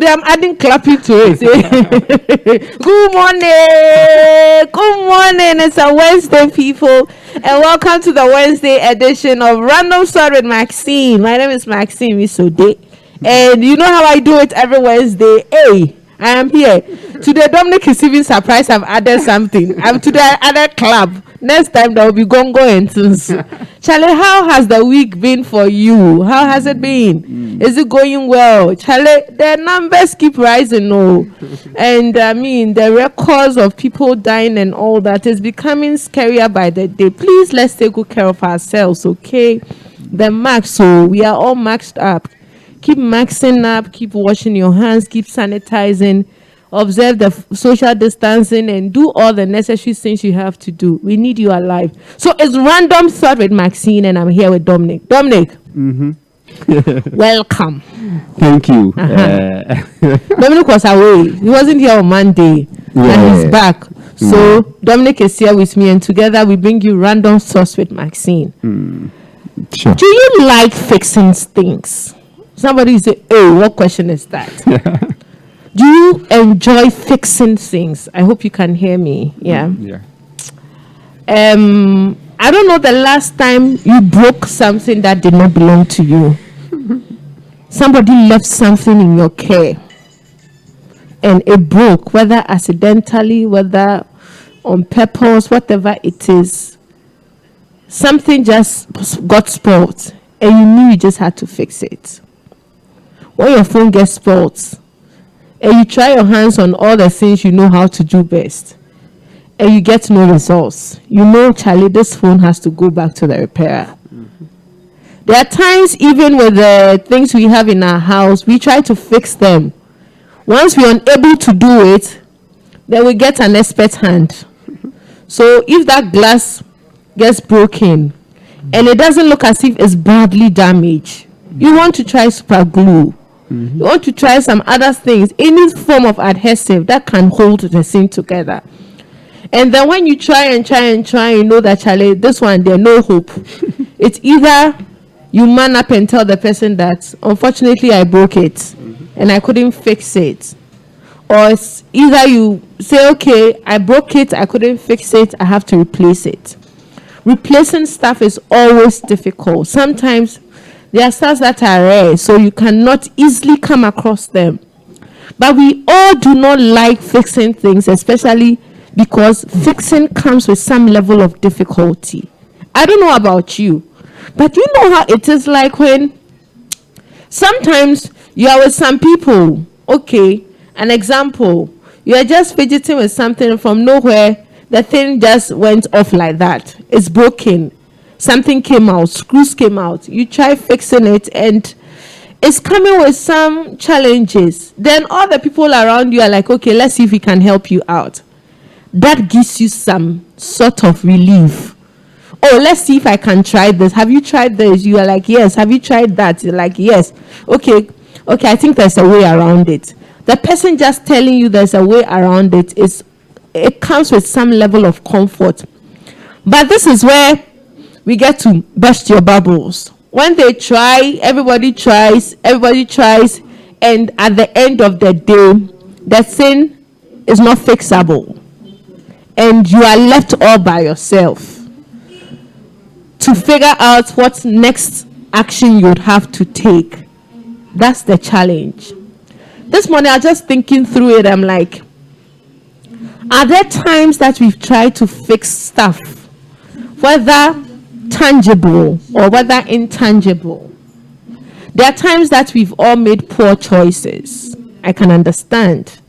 I'm adding clapping to it. Good morning. It's a Wednesday, people, and welcome to the Wednesday edition of Random Thought with Maxine. My name is Maxine Misode, and you know how I do it every Wednesday. Hey, I am here today. Dominic is even surprised I've added something. I'm today I added club. Next time there will be gongo and tunes. Charlie, how has the week been for you? How has it been? Is it going well? Charlie, the numbers keep rising, and I mean the records of people dying and all that is becoming scarier by the day. Please, let's take good care of ourselves, okay? The max, so we are all maxed up. Keep maxing up, keep washing your hands, keep sanitizing, observe the social distancing, and do all the necessary things you have to do. We need you alive. So it's Random Thought with Maxine, and I'm here with Dominic. Dominic, welcome. Thank you. Dominic was away. He wasn't here on Monday, and he's back. So Dominic is here with me, and together we bring you Random Thoughts with Maxine. Sure. Do you like fixing things? Somebody say, "Oh, what question is that?" Do you enjoy fixing things? I hope you can hear me. Yeah. I don't know the last time you broke something that did not belong to you. Somebody left something in your care and it broke, whether accidentally, whether on purpose, whatever it is. Something just got spoiled and you knew you just had to fix it. When your phone gets spoiled, and you try your hands on all the things you know how to do best, and you get no results, you know, Charlie, this phone has to go back to the repairer. There are times, even with the things we have in our house, we try to fix them. Once we're unable to do it, then we get an expert hand. So if that glass gets broken, and it doesn't look as if it's badly damaged, you want to try super glue. You want to try some other things, any form of adhesive that can hold the thing together. And then when you try, you know that, Charlie, this one, there's no hope. It's either you man up and tell the person that, unfortunately, I broke it and I couldn't fix it. Or it's either you say, okay, I broke it, I couldn't fix it, I have to replace it. Replacing stuff is always difficult. Sometimes there are stuff that are rare, so you cannot easily come across them. But we all do not like fixing things, especially because fixing comes with some level of difficulty. I don't know about you, but you know how it is like when sometimes you are with some people. Okay, an example, you are just fidgeting with something from nowhere, the thing just went off like that. It's broken. Something came out, screws came out. You try fixing it and it's coming with some challenges. Then all the people around you are like, okay, let's see if we can help you out. That gives you some sort of relief. Oh, let's see if I can try this. Have you tried this? You are like, yes. Have you tried that? You're like, yes. Okay, I think there's a way around it. The person just telling you there's a way around it, it comes with some level of comfort. But this is where we get to burst your bubbles. When they try, everybody tries, and at the end of the day, the thing is not fixable. And you are left all by yourself to figure out what next action you'd have to take. That's the challenge. This morning, I was just thinking through it. I'm like, are there times that we've tried to fix stuff, whether tangible or whether intangible? There are times that we've all made poor choices. I can understand.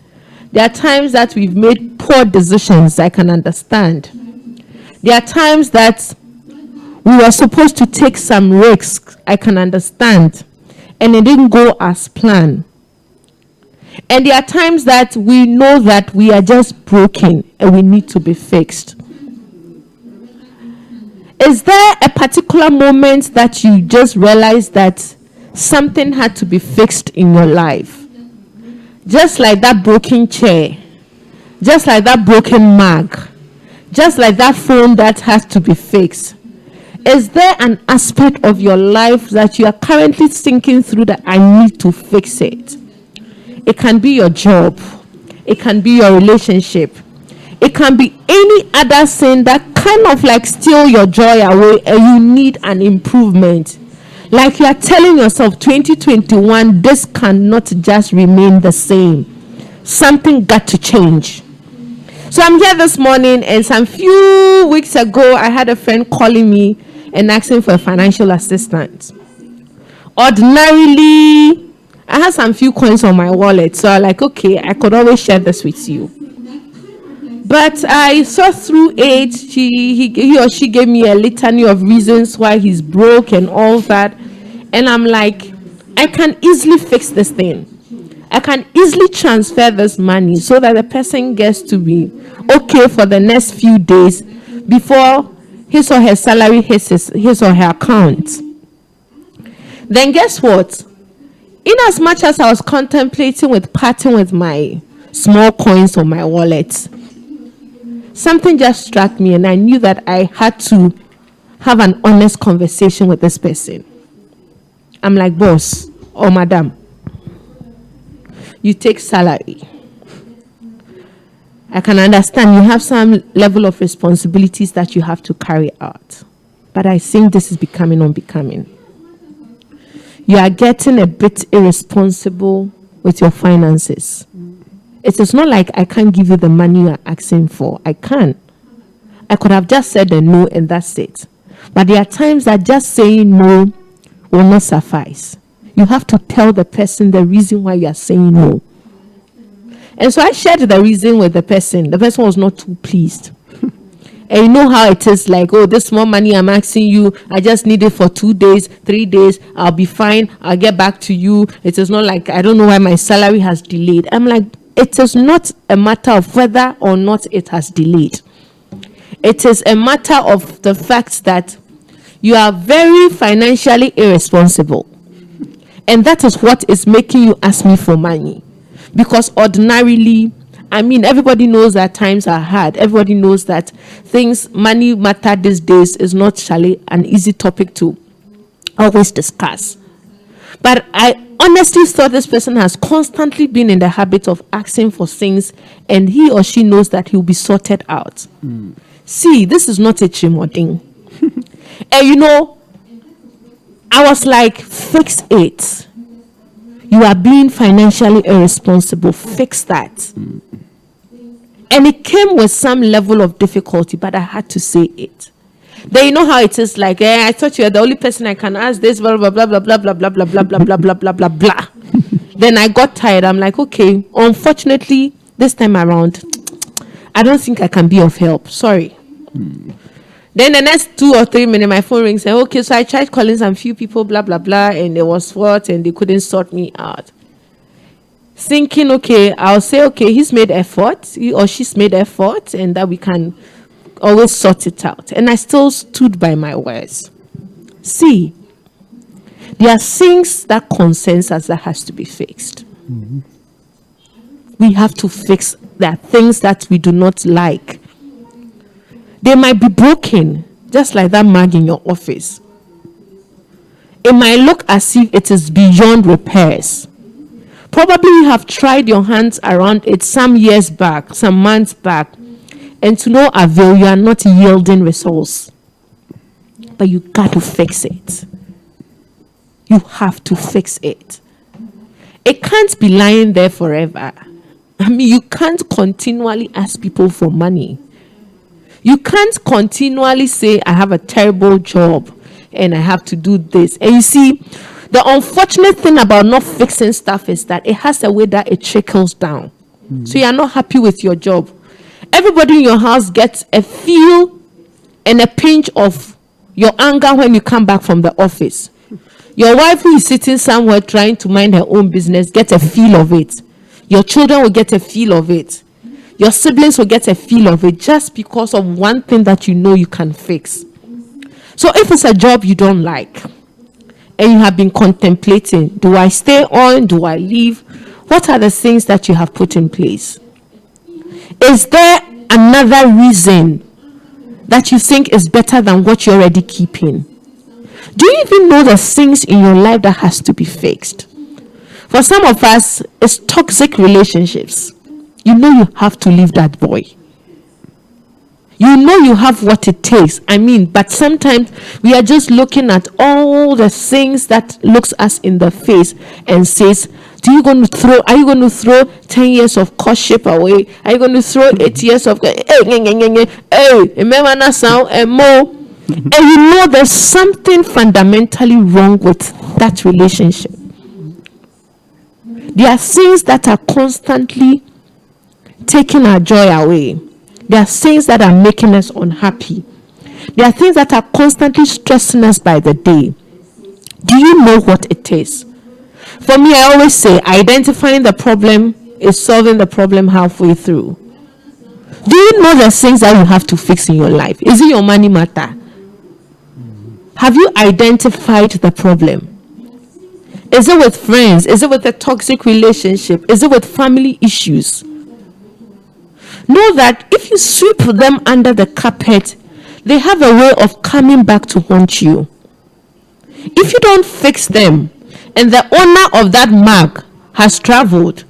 There are times that we've made poor decisions. I can understand. There are times that we were supposed to take some risks. I can understand. And it didn't go as planned. And there are times that we know that we are just broken and we need to be fixed. Is there a particular moment that you just realized that something had to be fixed in your life? Just like that broken chair, just like that broken mug, just like that phone that has to be fixed. Is there an aspect of your life that you are currently thinking through that I need to fix it? It can be your job. It can be your relationship. It can be any other sin that kind of like steal your joy away and you need an improvement. Like you are telling yourself, 2021, this cannot just remain the same. Something got to change. So I'm here this morning, and some few weeks ago, I had a friend calling me and asking for a financial assistance. Ordinarily, I had some few coins on my wallet, so I'm like, okay, I could always share this with you. But I saw through it, he or she gave me a litany of reasons why he's broke and all that. And I'm like, I can easily fix this thing. I can easily transfer this money so that the person gets to be okay for the next few days before his or her salary hits his or her account. Then guess what? In as much as I was contemplating with parting with my small coins on my wallet, something just struck me, and I knew that I had to have an honest conversation with this person. I'm like, boss or madam, you take salary. I can understand you have some level of responsibilities that you have to carry out. But I think this is becoming unbecoming. You are getting a bit irresponsible with your finances. It is not like I can't give you the money you are asking for. I can. I could have just said a no and that's it. But there are times that just saying no will not suffice. You have to tell the person the reason why you are saying no. And so I shared the reason with the person. The person was not too pleased. And you know how it is, like, oh, this small money I'm asking you, I just need it for 2 days, 3 days, I'll be fine, I'll get back to you. It is not like, I don't know why my salary has delayed. I'm like, it is not a matter of whether or not it has delayed. It is a matter of the fact that you are very financially irresponsible. And that is what is making you ask me for money. Because ordinarily, I mean, everybody knows that times are hard. Everybody knows that money matter these days is not surely an easy topic to always discuss. But I honestly thought this person has constantly been in the habit of asking for things, and he or she knows that he'll be sorted out. See, this is not a chimoding. And you know, I was like, fix it. You are being financially irresponsible. Fix that. And it came with some level of difficulty, but I had to say it. Then you know how it is, like, I thought you were the only person I can ask this, blah, blah, blah, blah, blah, blah, blah, blah, blah, blah, blah, blah, blah, blah, blah. Then I got tired. I'm like, okay, unfortunately, this time around, I don't think I can be of help. Sorry. Then the next 2 or 3 minutes, my phone rings. Okay, so I tried calling some few people, blah, blah, blah, and it was what, and they couldn't sort me out. Thinking, okay, I'll say, okay, he's made effort, he or she's made effort, and that we can always sort it out. And I still stood by my words. See, there are things that concerns us that has to be fixed. We have to fix that things that we do not like. They might be broken, just like that mug in your office. It might look as if it is beyond repairs. Probably you have tried your hands around it some years back, some months back, and to no avail, you are not yielding results. But you got to fix it. You have to fix it. It can't be lying there forever. I mean, you can't continually ask people for money. You can't continually say, I have a terrible job and I have to do this. And you see, the unfortunate thing about not fixing stuff is that it has a way that it trickles down. So you are not happy with your job. Everybody in your house gets a feel and a pinch of your anger when you come back from the office. Your wife who is sitting somewhere trying to mind her own business gets a feel of it. Your children will get a feel of it. Your siblings will get a feel of it just because of one thing that you know you can fix. So if it's a job you don't like and you have been contemplating, do I stay on? Do I leave? What are the things that you have put in place? Is there another reason that you think is better than what you're already keeping? Do you even know the things in your life that has to be fixed? For some of us, it's toxic relationships. You know you have to leave that boy. You know you have what it takes. But sometimes we are just looking at all the things that looks us in the face and says, are you going to throw 10 years of courtship away? Are you going to throw 8 years of remember that sound and more? And you know there's something fundamentally wrong with that relationship. There are things that are constantly taking our joy away. There are things that are making us unhappy. There are things that are constantly stressing us by the day. Do you know what it is? For me, I always say identifying the problem is solving the problem halfway through. Do you know the things that you have to fix in your life? Is it your money matter? Have you identified the problem? Is it with friends? Is it with a toxic relationship? Is it with family issues? Know that if you sweep them under the carpet, they have a way of coming back to haunt you. If you don't fix them, and the owner of that mark has traveled,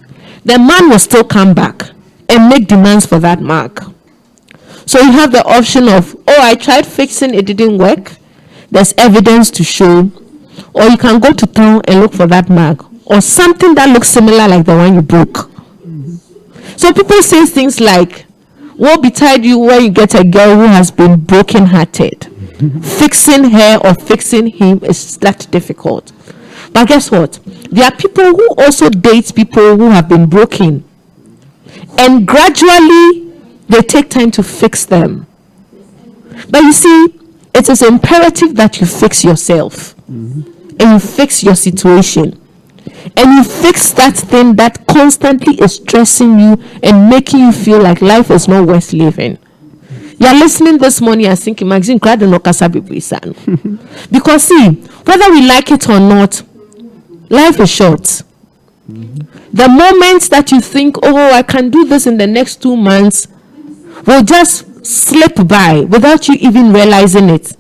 the man will still come back and make demands for that mark. So you have the option of, I tried fixing, it didn't work. There's evidence to show. Or you can go to town and look for that mark, or something that looks similar like the one you broke. So people say things like, woe betide you when you get a girl who has been broken-hearted. Fixing her or fixing him is that difficult. But guess what? There are people who also date people who have been broken. And gradually, they take time to fix them. But you see, it is imperative that you fix yourself. And you fix your situation. And you fix that thing that constantly is stressing you and making you feel like life is not worth living. You're listening this morning and thinking, Maxine, because see, whether we like it or not, life is short. The moments that you think, I can do this in the next 2 months, will just slip by without you even realizing it.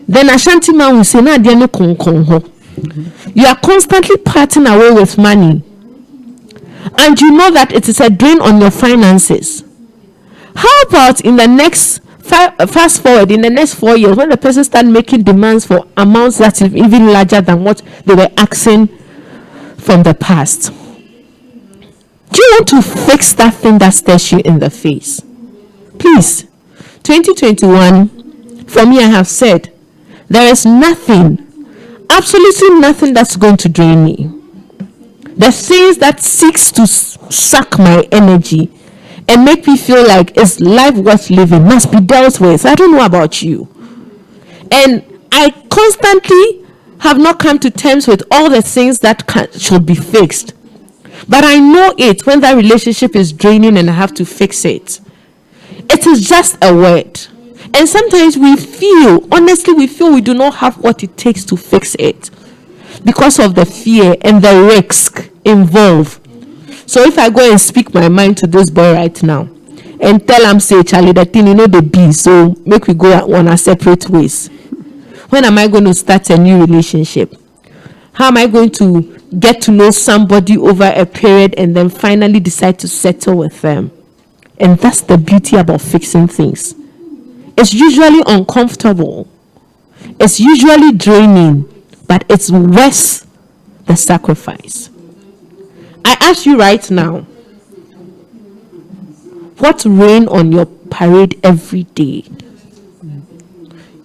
Then Ashanti man will say, you are constantly parting away with money, and you know that it is a drain on your finances. How about in the next fast forward in the next 4 years, when the person start making demands for amounts that is even larger than what they were asking from the past? Do you want to fix that thing that stares you in the face? Please, 2021, for me, I have said there is nothing, absolutely nothing that's going to drain me. The things that seeks to suck my energy and make me feel like it's life worth living must be dealt with. I don't know about you. And I constantly have not come to terms with all the things that should be fixed. But I know it when that relationship is draining and I have to fix it. It is just a word. And sometimes honestly, we feel we do not have what it takes to fix it because of the fear and the risk involved. So if I go and speak my mind to this boy right now and tell him, say, Charlie, the thing, the be, so make we go on our separate ways. When am I going to start a new relationship? How am I going to get to know somebody over a period and then finally decide to settle with them? And that's the beauty about fixing things. It's usually uncomfortable. It's usually draining, but it's worth the sacrifice. I ask you right now, what rain on your parade every day?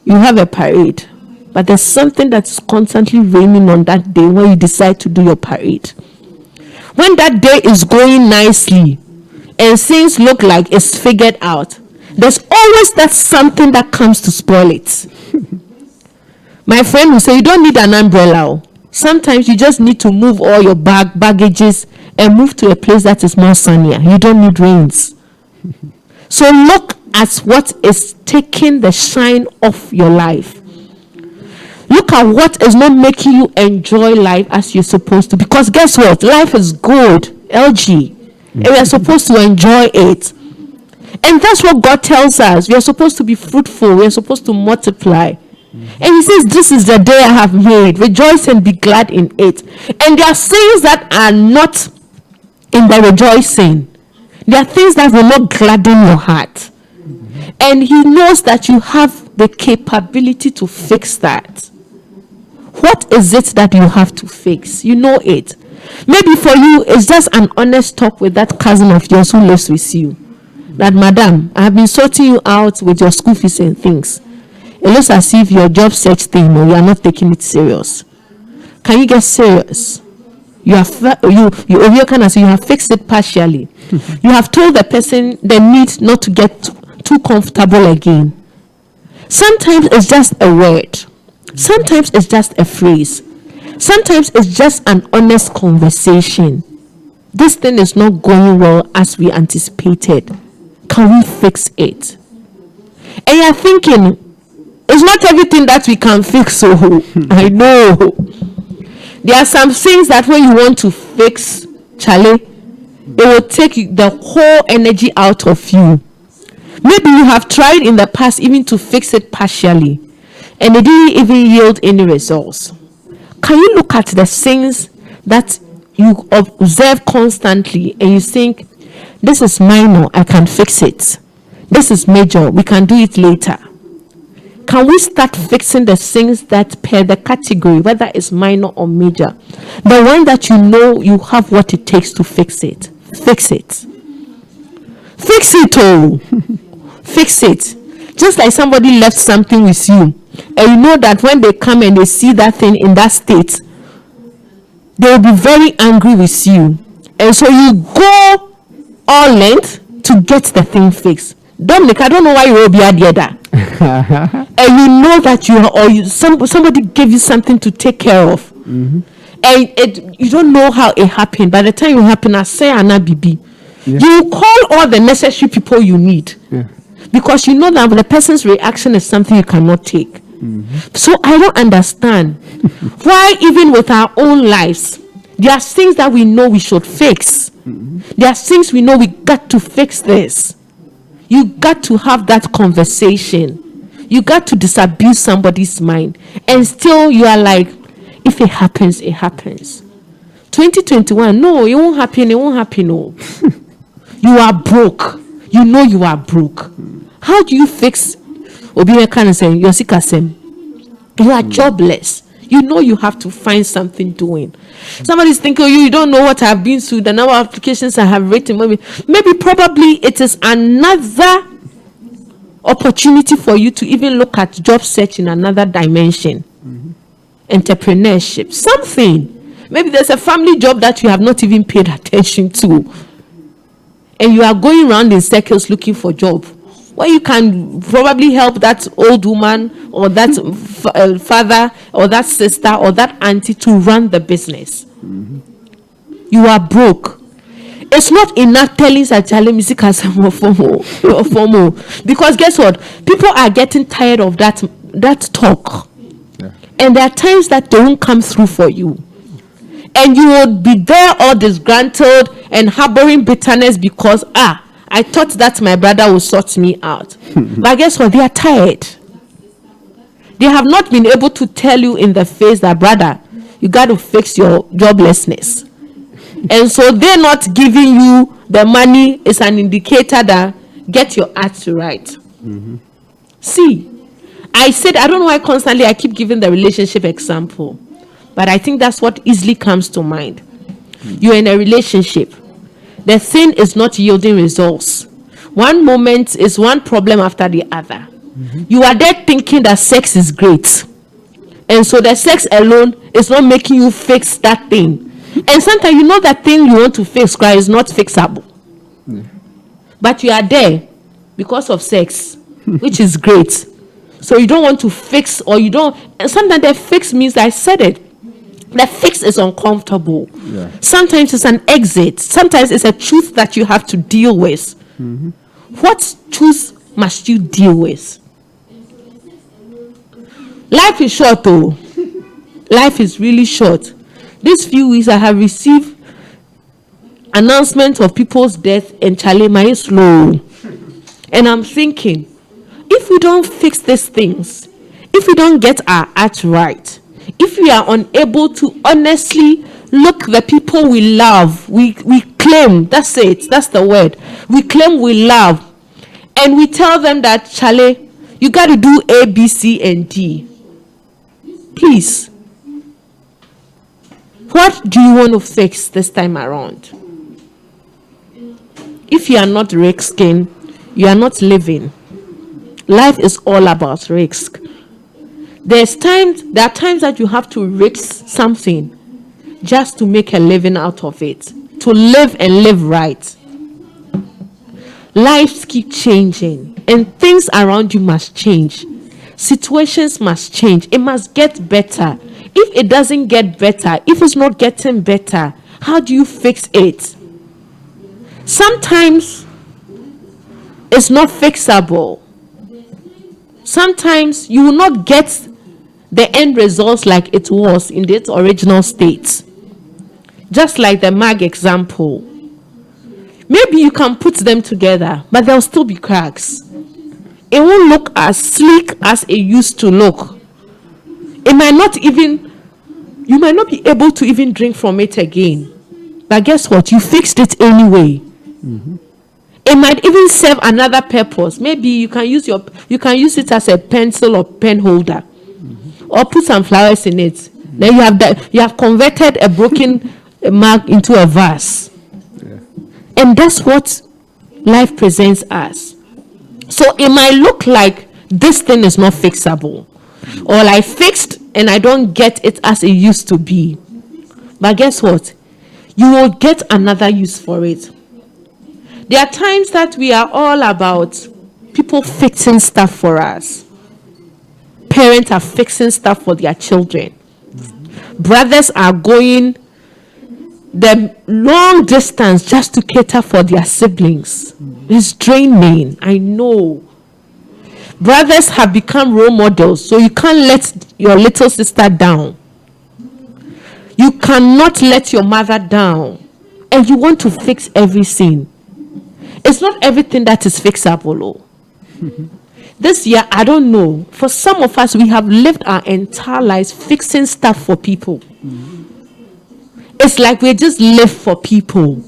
You have a parade, but there's something that's constantly raining on that day when you decide to do your parade. When that day is going nicely and things look like it's figured out, there's always that something that comes to spoil it. My friend will say, you don't need an umbrella. Sometimes you just need to move all your baggages and move to a place that is more sunnier. You don't need rains. So look at what is taking the shine off your life. Look at what is not making you enjoy life as you're supposed to. Because guess what? Life is good. LG. And we are supposed to enjoy it. And that's what God tells us. We are supposed to be fruitful. We are supposed to multiply. And he says, this is the day I have made. Rejoice and be glad in it. And there are things that are not in the rejoicing. There are things that will not gladden your heart. And he knows that you have the capability to fix that. What is it that you have to fix? You know it. Maybe for you, it's just an honest talk with that cousin of yours who lives with you. That, madam, I have been sorting you out with your school fees and things. It looks as if your job search thing, or you are not taking it serious. Can you get serious? You have fixed it partially. You have told the person the need not to get too comfortable again. Sometimes it's just a word. Sometimes it's just a phrase. Sometimes it's just an honest conversation. This thing is not going well as we anticipated. Can we fix it? And you're thinking, it's not everything that we can fix. So I know there are some things that when you want to fix, Charlie, it will take the whole energy out of you. Maybe you have tried in the past even to fix it partially, and it didn't even yield any results. Can you look at the things that you observe constantly and you think, this is minor, I can fix it. This is major, we can do it later. Can we start fixing the things that per the category, whether it's minor or major? The one that you know you have what it takes to fix it. Fix it. Fix it, oh. Fix it. Just like somebody left something with you, and you know that when they come and they see that thing in that state, they will be very angry with you. And so you go all length to get the thing fixed. Dominic, I don't know why you will be at the other. And you know that somebody gave you something to take care of. And you don't know how it happened. By the time it happened, I say Anna Bibi. Yeah. You call all the necessary people you need. Yeah. Because you know that the person's reaction is something you cannot take. So I don't understand why even with our own lives, there are things that we know we should fix. There are things we know we got to fix this. You got to have that conversation. You got to disabuse somebody's mind. And still you are like, if it happens, it happens. 2021, no, it won't happen, no. You are broke. You know you are broke. How do you fix Obi can say you're sick as him? You are jobless. You know you have to find something doing. Somebody's thinking, you don't know what I've been through, the number of applications I have written. Maybe probably it is another opportunity for you to even look at job search in another dimension. Entrepreneurship, something. Maybe there's a family job that you have not even paid attention to. And you are going around in circles looking for job. Well, you can probably help that old woman or that father or that sister or that auntie to run the business. You are broke. It's not enough telling Sajale music as formal. Because guess what? People are getting tired of that talk. Yeah. And there are times that they won't come through for you. And you will be there all disgruntled and harboring bitterness because, I thought that my brother would sort me out. But guess what? They are tired. They have not been able to tell you in the face that, brother, you got to fix your joblessness. And so they're not giving you the money. It's an indicator that get your act right. See, I said, I don't know why constantly I keep giving the relationship example. But I think that's what easily comes to mind. You're in a relationship. The thing is not yielding results. One moment is one problem after the other. You are there thinking that sex is great. And so the sex alone is not making you fix that thing. And sometimes you know that thing you want to fix is not fixable. But you are there because of sex, which is great. So you don't want to fix, or you don't. And sometimes the fix means, I said it, the fix is uncomfortable. Yeah. Sometimes it's an exit. Sometimes it's a truth that you have to deal with. What truth must you deal with? Life is short, though. Life is really short. These few weeks I have received announcements of people's death and Chalema is slow. And I'm thinking, if we don't fix these things, if we don't get our act right, if we are unable to honestly look the people we love, we claim, that's it, that's the word, we claim we love, and we tell them that, Charlie, you got to do A, B, C, and D. Please, what do you want to fix this time around? If you are not risking, you are not living. Life is all about risk. There are times that you have to risk something just to make a living out of it, to live and live right. Lives keep changing, and things around you must change. Situations must change. It must get better. If it doesn't get better, if it's not getting better, how do you fix it? Sometimes it's not fixable. Sometimes you will not get the end results like it was in its original state. Just like the mag example. Maybe you can put them together, but there'll still be cracks. It won't look as sleek as it used to look. You might not be able to even drink from it again. But guess what? You fixed it anyway. Mm-hmm. It might even serve another purpose. Maybe you can use it as a pencil or pen holder, mm-hmm. or put some flowers in it. Mm-hmm. Then you have converted a broken mug into a vase. Yeah. And that's what life presents us. So it might look like this thing is not fixable, or I fixed and I don't get it as it used to be. But guess what? You will get another use for it. There are times that we are all about people fixing stuff for us. Parents are fixing stuff for their children. Brothers are going the long distance just to cater for their siblings. It's draining, I know. Brothers have become role models, so you can't let your little sister down. You cannot let your mother down. And you want to fix everything. It's not everything that is fixable. This year, I don't know. For some of us, we have lived our entire lives fixing stuff for people. It's like we just live for people.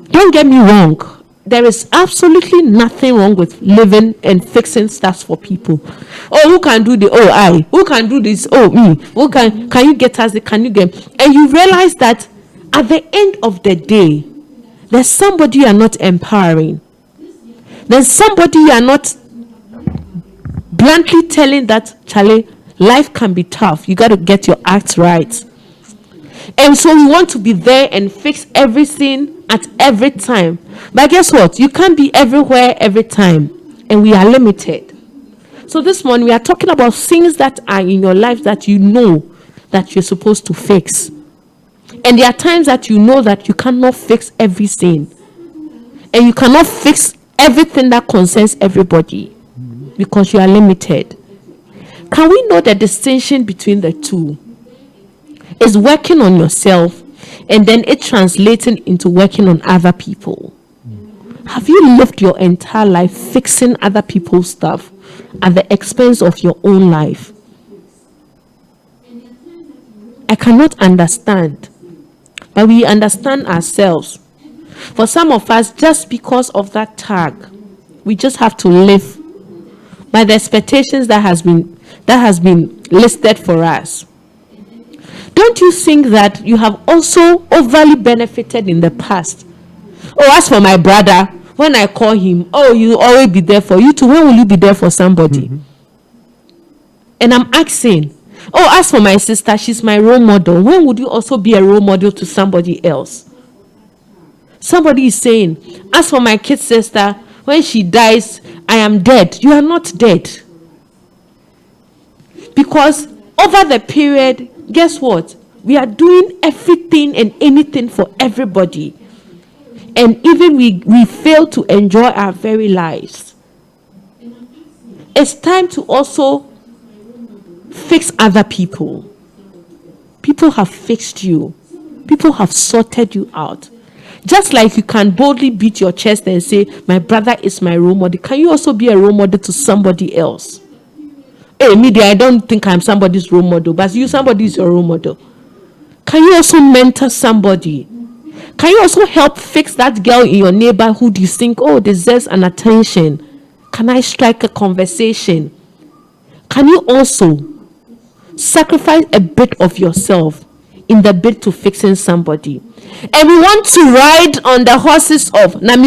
Don't get me wrong. There is absolutely nothing wrong with living and fixing stuff for people. Oh, who can do who can do this? Oh, me. Who can you get us? Can you get? And you realize that at the end of the day, there's somebody you are not empowering. There's somebody you are not bluntly telling that, Charlie, life can be tough. You got to get your act right. And so we want to be there and fix everything at every time. But guess what? You can't be everywhere every time. And we are limited. So this morning we are talking about things that are in your life that you know that you're supposed to fix. And there are times that you know that you cannot fix everything. And you cannot fix everything that concerns everybody. Because you are limited. Can we know the distinction between the two? Is working on yourself and then it translating into working on other people. Have you lived your entire life fixing other people's stuff at the expense of your own life? I cannot understand, but we understand ourselves. For some of us, just because of that tag, we just have to live by the expectations that has been listed for us. Don't you think that you have also overly benefited in the past? Oh, as for my brother, when I call him, oh, you always be there for you too. When will you be there for somebody? Mm-hmm. And I'm asking, oh, as for my sister, she's my role model. When would you also be a role model to somebody else? Somebody is saying, as for my kid sister, when she dies, I am dead. You are not dead. Because over the period, guess what? We are doing everything and anything for everybody. And even we fail to enjoy our very lives. It's time to also fix other people. People have fixed you. People have sorted you out. Just like you can boldly beat your chest and say, my brother is my role model. Can you also be a role model to somebody else? hey, me there, I don't think I'm somebody's role model, but you, somebody is your role model. Can you also mentor somebody? Can you also help fix that girl in your neighborhood you think, oh, deserves an attention? Can I strike a conversation? Can you also sacrifice a bit of yourself in the bid to fixing somebody? And we want to ride on the horses of but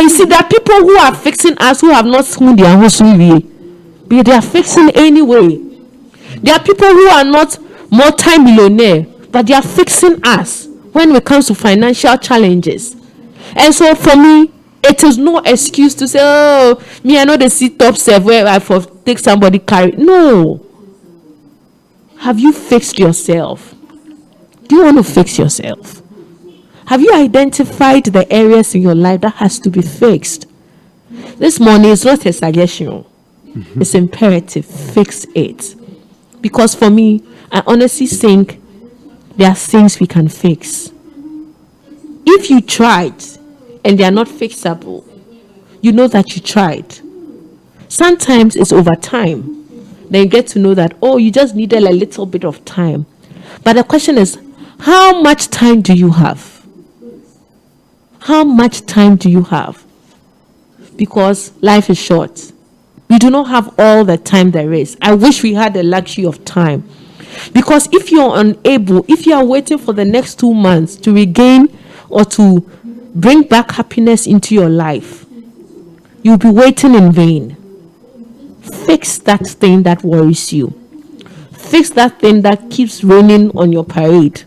you see, there are people who are fixing us who have not seen their horse, but they are fixing anyway. There are people who are not multi-millionaire, but they are fixing us when it comes to financial challenges. And so for me, it is no excuse to say, oh, me, I know the sit top serve where I for take somebody carry. No. Have you fixed yourself? Do you want to fix yourself? Have you identified the areas in your life that has to be fixed? This morning is not a suggestion. It's imperative. Fix it. Because for me, I honestly think there are things we can fix. If you tried and they are not fixable, you know that you tried. Sometimes it's over time. Then you get to know that, oh, you just needed a little bit of time. But the question is, how much time do you have? How much time do you have? Because life is short. We do not have all the time there is. I wish we had the luxury of time. Because if you're unable, if you are waiting for the next 2 months to regain or to bring back happiness into your life, you'll be waiting in vain. Fix that thing that worries you. Fix that thing that keeps raining on your parade.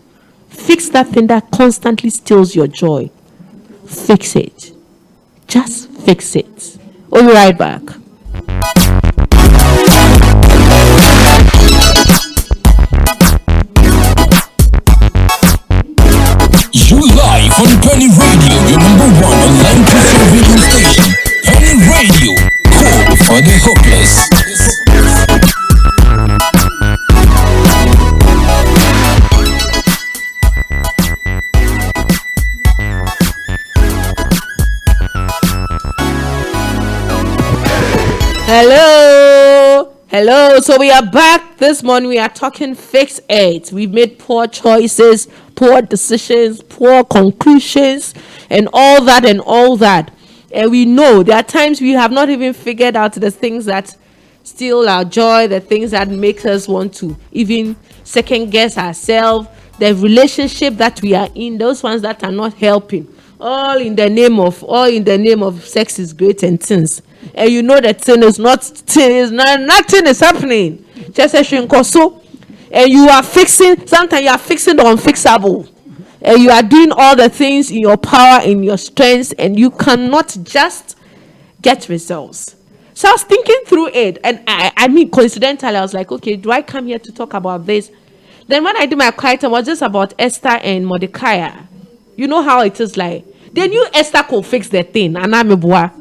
Fix that thing that constantly steals your joy. Fix it. Just fix it. We'll be right back. You live on Peny Radio, your number one online Christian radio station. Peny Radio, cool for the hopeless. Hello. So we are back this morning. We are talking fix it. We've made poor choices, poor decisions, poor conclusions, and all that. And we know there are times we have not even figured out the things that steal our joy, the things that make us want to even second guess ourselves, the relationship that we are in, those ones that are not helping. All in the name of sex is great and things. And you know that nothing is happening. Just as you so, and you are fixing. Sometimes you are fixing the unfixable, and you are doing all the things in your power, in your strength, and you cannot just get results. So I was thinking through it, and I mean, coincidentally, I was like, okay, do I come here to talk about this? Then when I did my quiet time, it was just about Esther and Mordecai. You know how it is like. They knew Esther could fix the thing, and I'm a boy.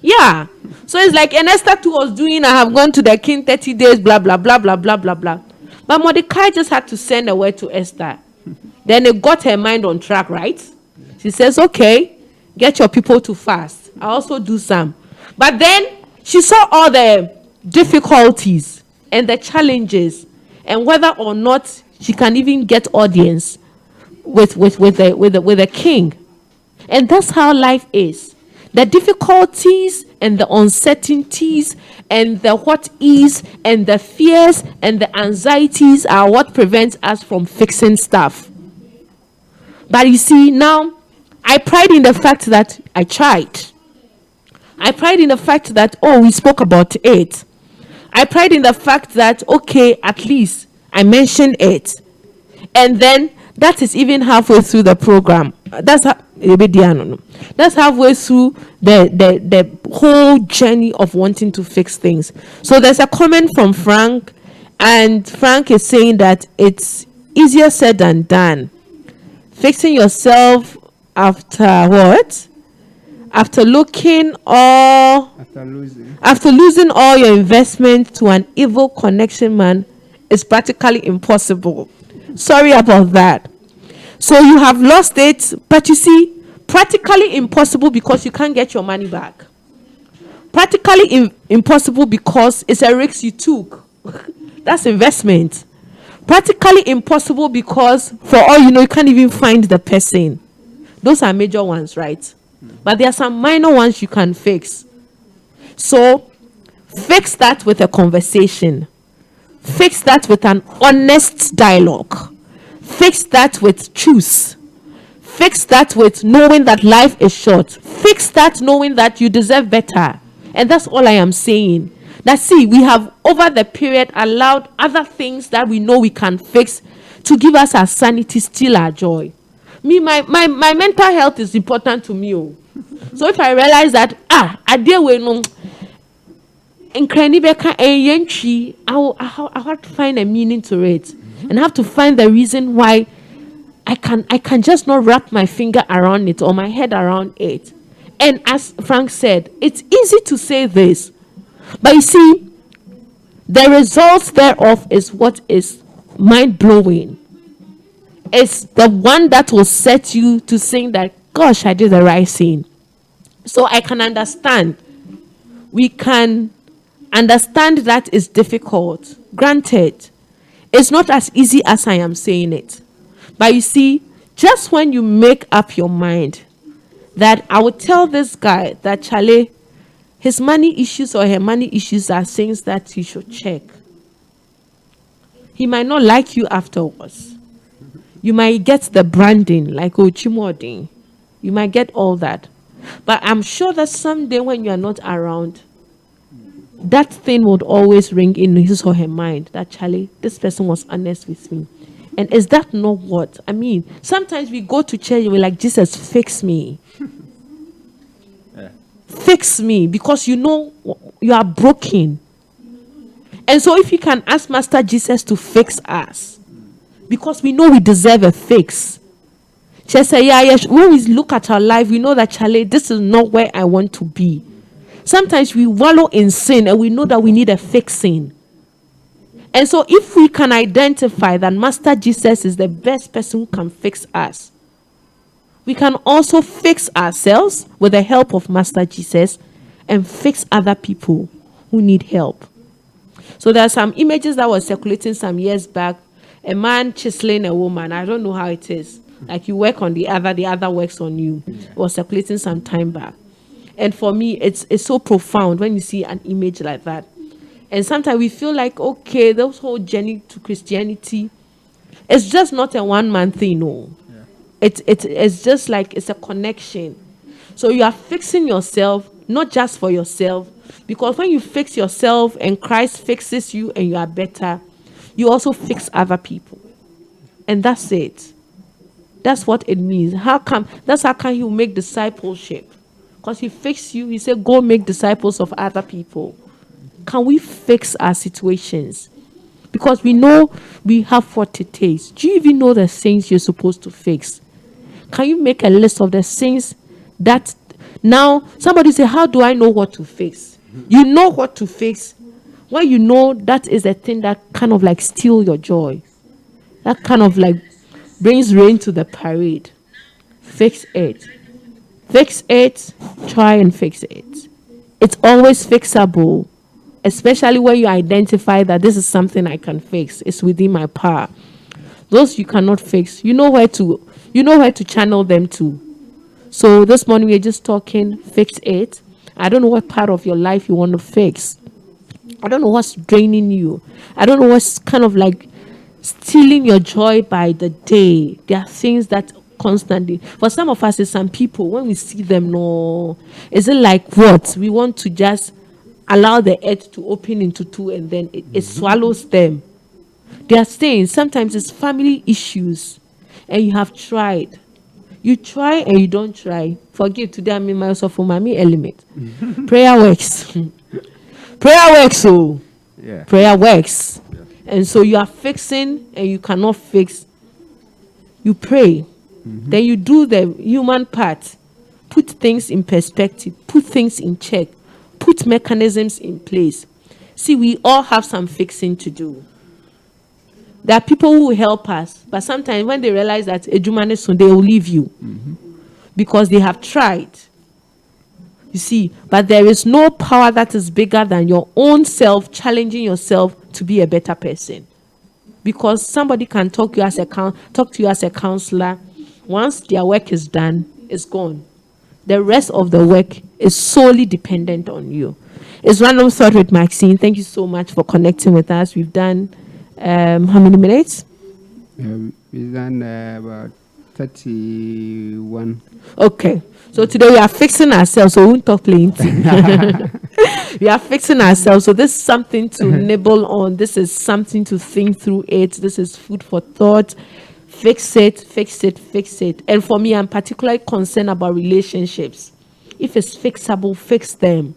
Yeah. So it's like, and Esther too was doing, I have gone to the king 30 days, blah, blah, blah, blah, blah, blah, blah. But Mordecai just had to send a word to Esther. Then it got her mind on track, right? She says, okay, get your people to fast. I also do some. But then she saw all the difficulties and the challenges and whether or not she can even get audience with the king. And that's how life is. The difficulties and the uncertainties and the what is and the fears and the anxieties are what prevents us from fixing stuff. But you see, now I pride in the fact that I tried. I pride in the fact that, oh, we spoke about it. I pride in the fact that, okay, at least I mentioned it. And then that is even halfway through the program. That's halfway through the whole journey of wanting to fix things. So there's a comment from Frank, and Frank is saying that it's easier said than done. Fixing yourself after what? After losing all your investment to an evil connection man is practically impossible. Sorry about that. So you have lost it, but you see, practically impossible because you can't get your money back. Practically impossible because it's a risk you took. That's investment. Practically impossible because for all you know, you can't even find the person. Those are major ones, right? But there are some minor ones you can fix. So fix that with a conversation. Fix that with an honest dialogue. Fix that with truth. Fix that with knowing that life is short. Fix that knowing that you deserve better. And that's all I am saying. That see, we have over the period allowed other things that we know we can fix to give us our sanity, steal our joy. Me, my mental health is important to me. Oh. So if I realize that, I deal with no, I have to find a meaning to it. And I have to find the reason why I can just not wrap my finger around it or my head around it. And as Frank said, it's easy to say this. But you see, the results thereof is what is mind-blowing. It's the one that will set you to think that, gosh, I did the right thing. So I can understand. We can understand that it's difficult. Granted, it's not as easy as I am saying it. But you see, just when you make up your mind that I would tell this guy that Charlie, his money issues or her money issues are things that he should check. He might not like you afterwards. You might get the branding like Chimoding. You might get all that. But I'm sure that someday when you are not around, that thing would always ring in his or her mind that Charlie, this person was honest with me. And is that not what? I mean, sometimes we go to church and we're like, Jesus, fix me. Fix me, because you know you are broken. And so if you can ask Master Jesus to fix us, because we know we deserve a fix. Just say, when we look at our life, we know that, Charlie, this is not where I want to be. Sometimes we wallow in sin and we know that we need a fixing. And so if we can identify that Master Jesus is the best person who can fix us, we can also fix ourselves with the help of Master Jesus and fix other people who need help. So there are some images that were circulating some years back. A man chiseling a woman. I don't know how it is. Like you work on the other works on you. It was circulating some time back. And for me, it's so profound when you see an image like that. And sometimes we feel like, okay, this whole journey to Christianity, it's just not a one-man thing, no. Yeah. It's just like it's a connection. So you are fixing yourself, not just for yourself, because when you fix yourself and Christ fixes you and you are better, you also fix other people. And that's it. That's what it means. That's how can you make discipleship? Because he fixed you, he said, go make disciples of other people. Can we fix our situations? Because we know we have what it takes. Do you even know the things you're supposed to fix? Can you make a list of the things that now somebody say, how do I know what to fix? You know what to fix when you know that is a thing that kind of like steal your joy. That kind of like brings rain to the parade. Fix it. Fix it. Try and fix it. It's always fixable. Especially when you identify that this is something I can fix. It's within my power. Those you cannot fix, you know where to channel them to. So this morning we're just talking, fix it. I don't know what part of your life you want to fix. I don't know what's draining you. I don't know what's kind of like stealing your joy by the day. There are things that constantly, for some of us, it's some people, when we see them, no, is it like what? We want to just allow the earth to open into two and then it swallows them. They are saying sometimes it's family issues and you have tried. You try and you don't try. Forgive today, I'm in myself for mommy element. Prayer works. Prayer works, oh. Yeah. Prayer works. Yeah. And so you are fixing and you cannot fix. You pray. Then you do the human part. Put things in perspective. Put things in check. Put mechanisms in place. See, we all have some fixing to do. There are people who will help us, but sometimes when they realize that they will leave you because they have tried. You see, but there is no power that is bigger than your own self challenging yourself to be a better person. Because somebody can talk to you as a counselor. Once their work is done, it's gone. The rest of the work is solely dependent on you. It's Random Thought with Maxine. Thank you so much for connecting with us. We've done how many minutes? We've done about 31. Okay. So today we are fixing ourselves, so we won't talk plenty. We are fixing ourselves. So this is something to nibble on. This is something to think through it. This is food for thought. Fix it, fix it, fix it. And for me, I'm particularly concerned about relationships. If it's fixable, fix them.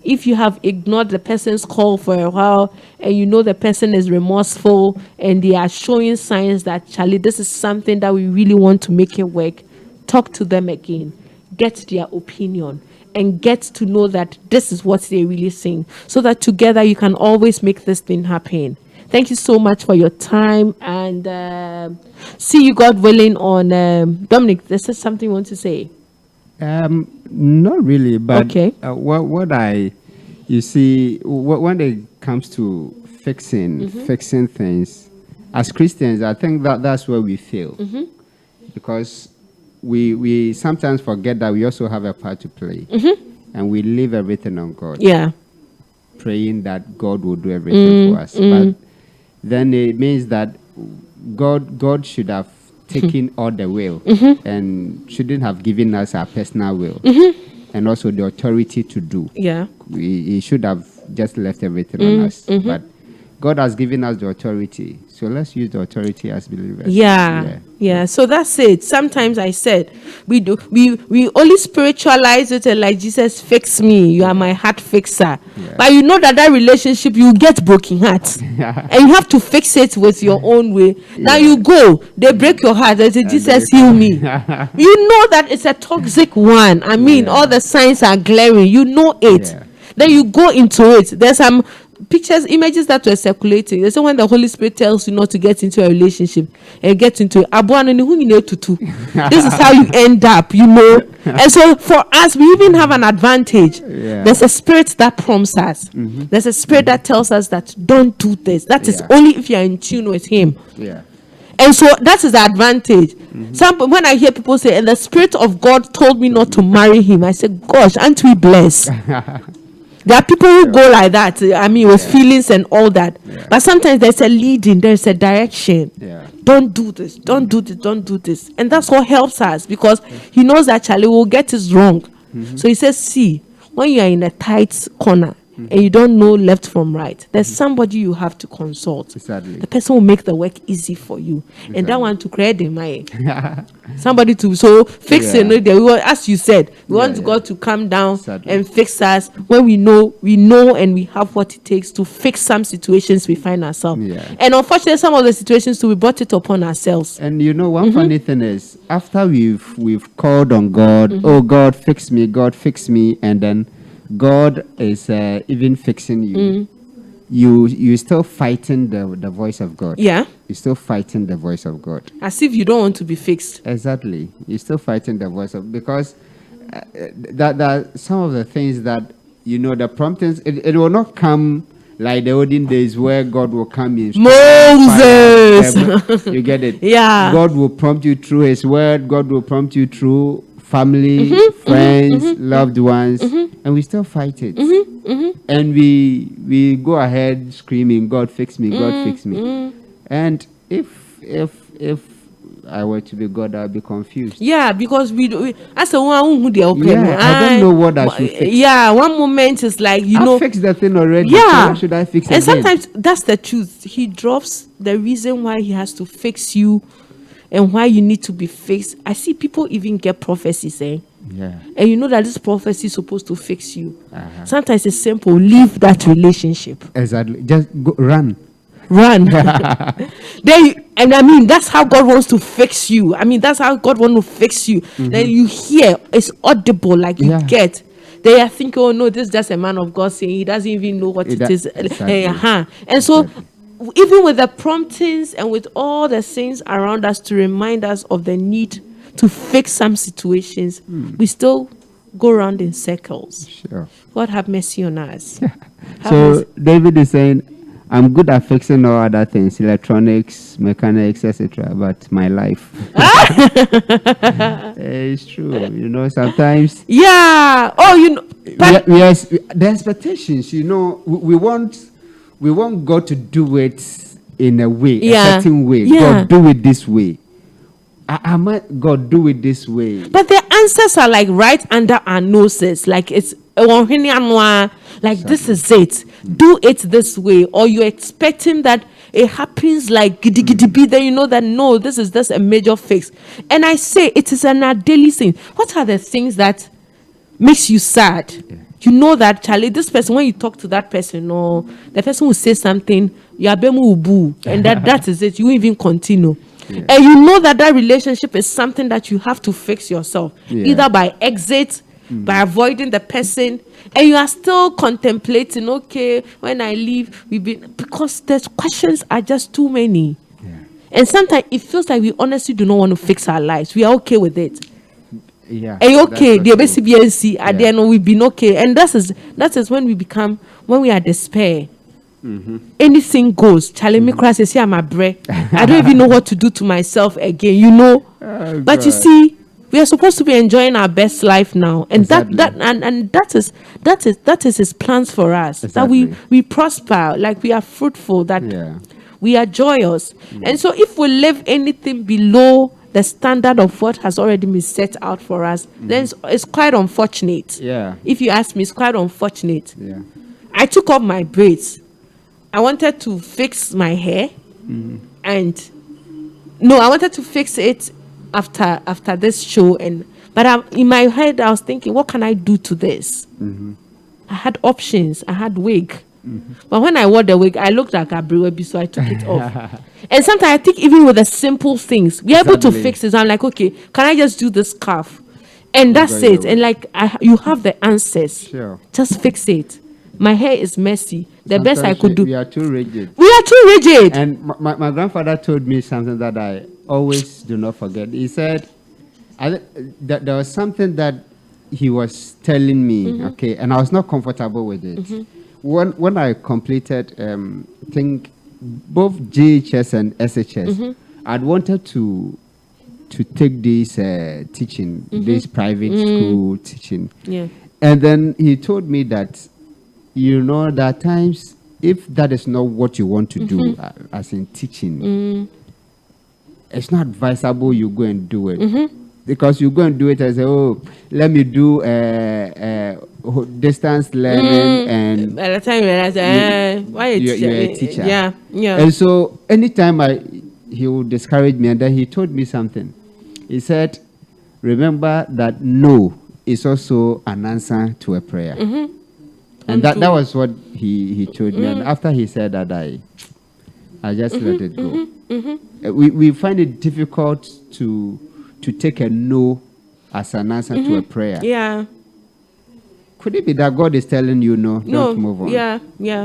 If you have ignored the person's call for a while and you know the person is remorseful and they are showing signs that, Charlie, this is something that we really want to make it work, talk to them again. Get their opinion and get to know that this is what they're really saying so that together you can always make this thing happen. Thank you so much for your time and see you, God willing, on Dominic. This is something you want to say? Not really, but okay. You see, when it comes to fixing things, as Christians, I think that's where we fail. Because we sometimes forget that we also have a part to play. And we leave everything on God. Yeah. Praying that God will do everything for us. But then it means that God should have taken all the will and shouldn't have given us our personal will and also the authority to do. Yeah. He should have just left everything on us. But God has given us the authority. So let's use the authority as believers. Yeah. So that's it. Sometimes I said we only spiritualize it and like Jesus, fix me. You are my heart fixer. Yeah. But you know that relationship, you get broken heart. And you have to fix it with your own way. Now you go, they break your heart. They say, Jesus, heal me. You know that it's a toxic one. I mean, all the signs are glaring. You know it. Then you go into it. There's some pictures, images that were circulating. They say when the Holy Spirit tells you not to get into a relationship and get into it, this is how you end up, you know. And so for us, we even have an advantage. There's a spirit that prompts us. There's a spirit that tells us that don't do this. That is only if you're in tune with Him. And so that is the advantage. When I hear people say, and the Spirit of God told me not to marry him, I say, gosh, aren't we blessed? There are people who go like that, I mean, with feelings and all that. But sometimes there's a leading, there's a direction. Don't do this, don't do this, don't do this. And that's what helps us because he knows that Charlie will get it wrong. So he says, see, when you are in a tight corner and you don't know left from right, there's somebody you have to consult. The person will make the work easy for you. And that one to create the mind. Somebody to fix it. As you said, we want God to come down and fix us when we know and we have what it takes to fix some situations we find ourselves. And unfortunately, some of the situations too, we brought it upon ourselves. And you know, one funny thing is, after we've called on God, oh God, fix me, and then God is even fixing you. You're still fighting the voice of God. You're still fighting the voice of God. As if you don't want to be fixed. Exactly. You're still fighting the voice of because that some of the things that you know the promptings it will not come like the olden days where God will come in. Moses. You get it? God will prompt you through His word. God will prompt you through family, friends, loved ones, and we still fight it. And we go ahead screaming, God fix me, God fix me. And if I were to be God, I'd be confused. Because we as a one who they open. I don't know what I should fix. One moment is like I fixed the thing already. So why should I fix it? And sometimes that's the truth. He drops the reason why he has to fix you and why you need to be fixed. I see people even get prophecies, and you know that this prophecy is supposed to fix you. Sometimes it's simple. Leave that relationship. Exactly. Just go, run. And I mean, that's how God wants to fix you. I mean, that's how God wants to fix you. Then you hear, it's audible, like you get. They are thinking, oh no, this is just a man of God saying he doesn't even know what it is. Exactly. And so even with the promptings and with all the things around us to remind us of the need to fix some situations, we still go round in circles. Sure. God have mercy on us. So David is saying, I'm good at fixing all other things, electronics, mechanics, etc. But my life. It's true. You know, sometimes. Yeah. Oh, you know. Yes, the expectations. You know, we want God to do it in a way, a certain way. Yeah. God, do it this way. I might God do it this way. But the answers are like right under our noses. Like it's like this is it. Do it this way. Or you're expecting that it happens like giddy giddy be. Then you know that no, this is just a major fix. And I say it is an daily thing. What are the things that makes you sad? Yeah. You know that, Charlie, this person, when you talk to that person or the person will say something, and that is it. You even continue. Yeah. And you know that relationship is something that you have to fix yourself, either by exit, by avoiding the person, and you are still contemplating, okay, when I leave, because the questions are just too many. Yeah. And sometimes it feels like we honestly do not want to fix our lives. We are okay with it. Yeah. And okay, the BCBNC at the end we've been okay. And that is when we are despair. Mm-hmm. Anything goes. Charlie me cry say I'm a bre. I don't even know what to do to myself again, you know. Oh, but God. You see, we are supposed to be enjoying our best life now, and exactly. that is his plans for us. Exactly. That we prosper, like we are fruitful, that we are joyous. And so if we live anything below the standard of what has already been set out for us, then it's quite unfortunate. Yeah. If you ask me, it's quite unfortunate. Yeah. I took off my braids. I wanted to fix my hair, and I wanted to fix it after this show, but in my head I was thinking, what can I do to this? I had options. I had wig, but when I wore the wig, I looked like a brewery, so I took it off. And sometimes I think even with the simple things, we're able to fix it. I'm like, okay, can I just do this scarf? And that's it. And like, you have the answers. Sure. Just fix it. My hair is messy. The best I could do. We are too rigid. We are too rigid. And my grandfather told me something that I always do not forget. He said, that there was something that he was telling me, okay, and I was not comfortable with it. When I completed, I think, both GHS and SHS, I'd wanted to take this teaching, this private school teaching. Yeah. And then he told me that, you know, there are times, if that is not what you want to do, as in teaching, it's not advisable you go and do it. Because you go and do it and say, oh, let me do distance learning, and by the time you realize, why you're a teacher. Yeah, yeah. And so anytime he would discourage me, and then he told me something. He said, remember that no is also an answer to a prayer. And that was what he told me. And after he said that, I just let it go. We find it difficult to take a no as an answer to a prayer. Yeah. Could it be that God is telling you no, don't move on? Yeah.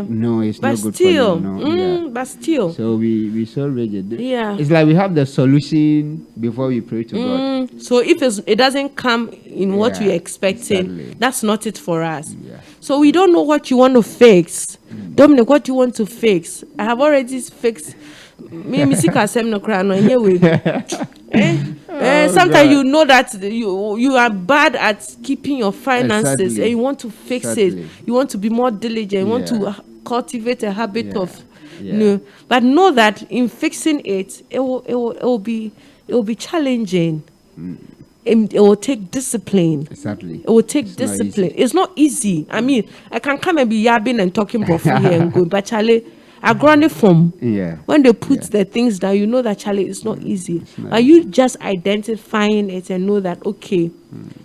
No, it's not good still, for you. No. But still. So we so rigid. Yeah. It's like we have the solution before we pray to God. So if it doesn't come in what we're expecting, that's not it for us. Yeah. So we don't know what you want to fix. Dominic, what do you want to fix? I have already fixed. Sometimes you know that you are bad at keeping your finances, and you want to fix it. You want to be more diligent. You want to cultivate a habit of, but know that in fixing it, it will be challenging. It will take discipline. Exactly. It will take discipline. It's not easy. I mean, I can come and be yabbing and talking properly here and go, but Charlie, I grant it from when they put the things down, you know that Charlie, it's not easy. Are you just identifying it and know that, okay,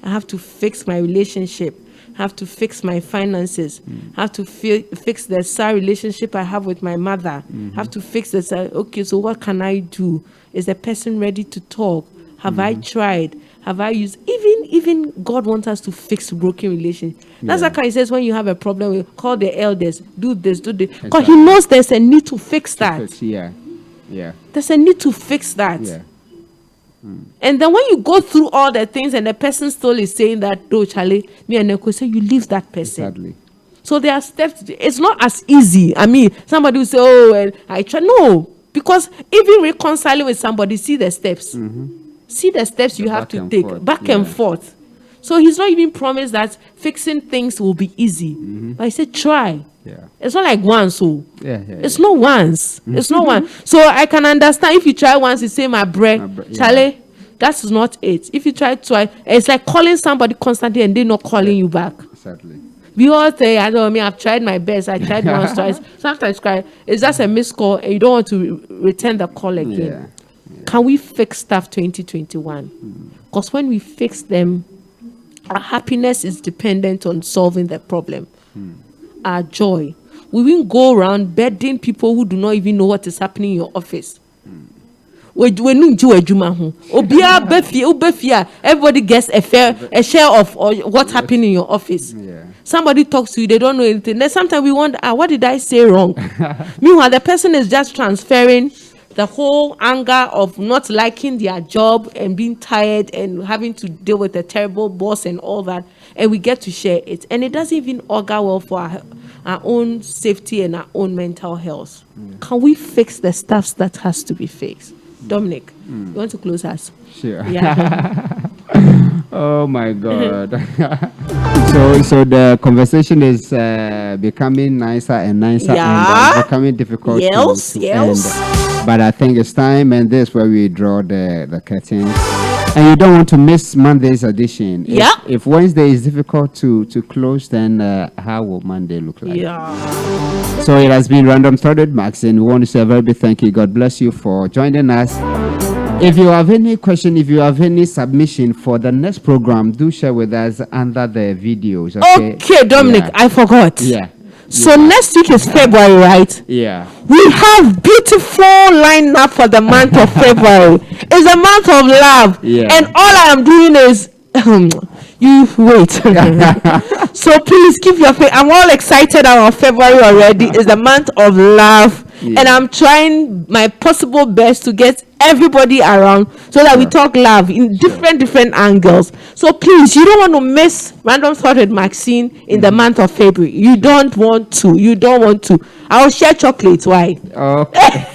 I have to fix my relationship, I have to fix my finances, I have to fix the sad relationship I have with my mother, I have to fix this. Okay, so what can I do? Is the person ready to talk? Have I tried? Have I used? Even God wants us to fix broken relations. That's why he says when you have a problem, call the elders, do this. Because he knows there's a need to fix that. Yeah. There's a need to fix that. Yeah. And then when you go through all the things and the person still is saying that, oh, Charlie, me and Neko say, you leave that person. Sadly. So there are steps. It's not as easy. I mean, somebody will say, oh, well, I try. No, because even reconciling with somebody, see the steps. See the steps you have to take back and forth. So he's not even promised that fixing things will be easy. But I said, try. Yeah. It's not like once. So it's yeah. not once. It's not once. So I can understand if you try once, you say, my bread, Charlie, that's not it. If you try twice, it's like calling somebody constantly and they're not calling you back. Exactly. We all say, I don't mean, I've tried my best. I tried once, twice. Sometimes it's just a missed call and you don't want to return the call again. Yeah. Can we fix stuff 2021? Because when we fix them, our happiness is dependent on solving the problem. Our joy. We won't go around bedding people who do not even know what is happening in your office. Everybody gets a share of what's happening in your office. Yeah. Somebody talks to you, they don't know anything. Then sometimes we wonder, what did I say wrong? Meanwhile, the person is just transferring the whole anger of not liking their job and being tired and having to deal with a terrible boss and all that. And we get to share it. And it doesn't even augur well for our own safety and our own mental health. Can we fix the stuff that has to be fixed? Dominic, you want to close us? Sure. Yeah. Oh my God. So the conversation is becoming nicer and nicer and becoming difficult. Yes. End. But I think it's time, and this is where we draw the curtains. And you don't want to miss Monday's edition. If Wednesday is difficult to close, then how will Monday look like? Yeah. So it has been Random Threaded, Maxine. We want to say a very big thank you. God bless you for joining us. If you have any question, if you have any submission for the next program, do share with us under the videos. Okay, Dominic, I forgot. So next week is February, right? Yeah. We have beautiful lineup for the month of February. It's a month of love. And all I am doing is you wait. So please keep your faith. I'm all excited about February already. It's the month of love. And I'm trying my possible best to get everybody around so that we talk love in different angles. So please, you don't want to miss Random Thought with Maxine in the month of February. You don't want to. I'll share chocolates. Why? Okay.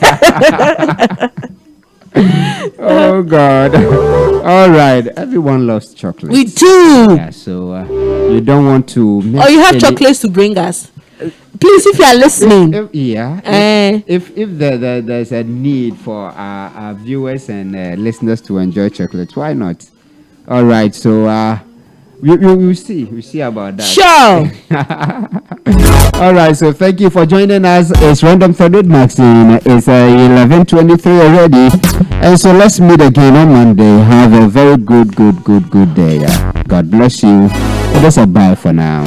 Oh God. All right. Everyone loves chocolate. We do. Yeah, so you don't want to miss you have chocolates to bring us. Please, if you are listening. If there's a need for our viewers and listeners to enjoy chocolate, why not? All right, so we'll see about that. Sure. All right, so thank you for joining us. It's Random Threaded Maxine. It's 11:23 already, and so let's meet again on Monday. Have a very good day. God bless you. It is a bye for now.